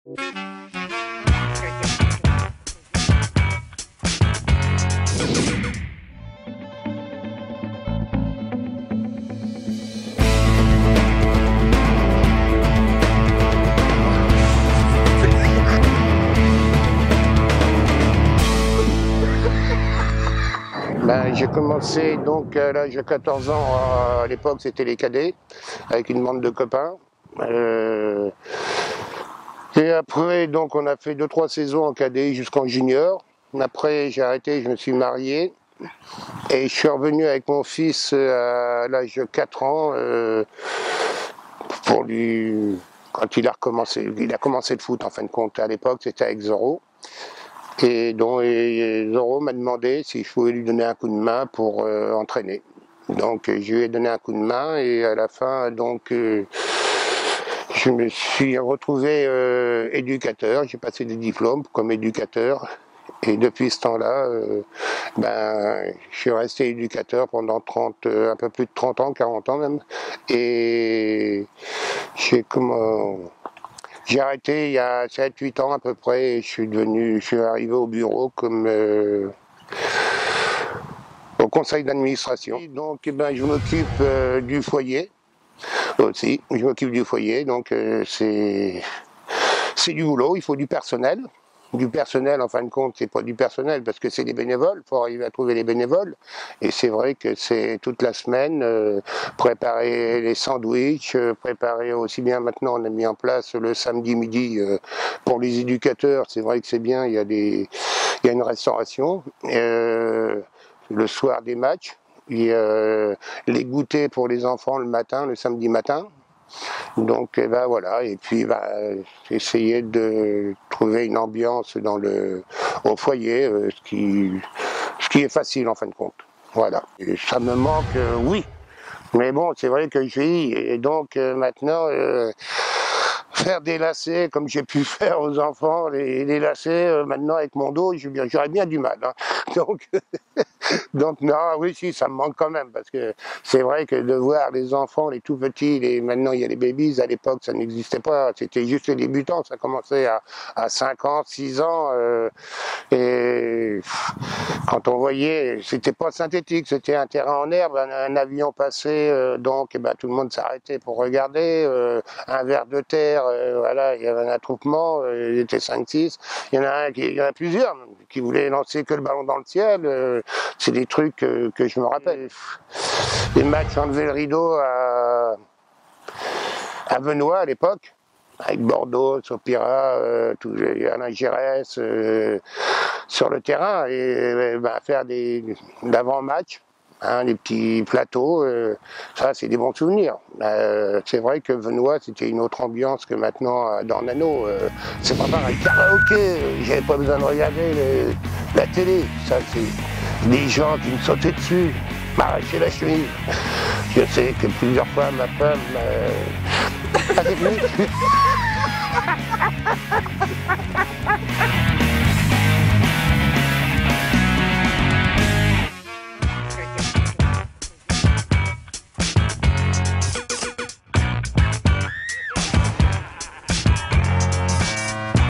J'ai commencé donc à l'âge de 14 ans, à l'époque c'était les cadets, avec une bande de copains. Et après donc on a fait 2-3 saisons en cadet jusqu'en junior. Après j'ai arrêté, je me suis marié et je suis revenu avec mon fils à l'âge de 4 ans pour lui, quand il a commencé le foot en fin de compte. À l'époque c'était avec Zorro. Et donc Zorro m'a demandé si je pouvais lui donner un coup de main pour entraîner. Donc je lui ai donné un coup de main et à la fin donc je me suis retrouvé éducateur. J'ai passé des diplômes comme éducateur et depuis ce temps-là, je suis resté éducateur pendant un peu plus de 30 ans, 40 ans même. Et j'ai arrêté il y a 7-8 ans à peu près et je suis arrivé au bureau comme au conseil d'administration. Donc je m'occupe du foyer aussi, je m'occupe du foyer, donc c'est du boulot, il faut du personnel. Du personnel, en fin de compte, c'est pas du personnel parce que c'est des bénévoles, il faut arriver à trouver les bénévoles. Et c'est vrai que c'est toute la semaine, préparer les sandwichs, préparer aussi bien maintenant, on a mis en place le samedi midi pour les éducateurs, c'est vrai que c'est bien, il y a une restauration. Le soir des matchs, et les goûters pour les enfants le matin, le samedi matin. Donc voilà, et puis essayer de trouver une ambiance au foyer, ce qui est facile en fin de compte. Voilà. Et ça me manque, oui. Mais bon, c'est vrai que je vieillis, et donc maintenant, faire des lacets comme j'ai pu faire aux enfants, les lacets maintenant avec mon dos, j'aurais bien du mal. Hein. Donc non, oui, si, ça me manque quand même, parce que c'est vrai que de voir les enfants, les tout petits, maintenant il y a les babies, à l'époque ça n'existait pas, c'était juste les débutants, ça commençait à 5 ans, 6 ans, et quand on voyait, c'était pas synthétique, c'était un terrain en herbe, un avion passait, donc tout le monde s'arrêtait pour regarder, un ver de terre, voilà, il y avait un attroupement, il était 5-6, il y en a plusieurs qui voulaient lancer que le ballon dans le ciel, c'est des trucs que je me rappelle. Les matchs enlevaient le rideau à Benoît à l'époque, avec Bordeaux, Sopira, Alain Giresse sur le terrain, et faire d'avant-match, des petits plateaux, ça c'est des bons souvenirs. C'est vrai que Benoît c'était une autre ambiance que maintenant dans Nano, c'est pas pareil. Karaoké, j'avais pas besoin de regarder la télé, ça c'est des gens qui me sautaient dessus, m'arrachaient la chemise. Je sais que plusieurs fois ma femme...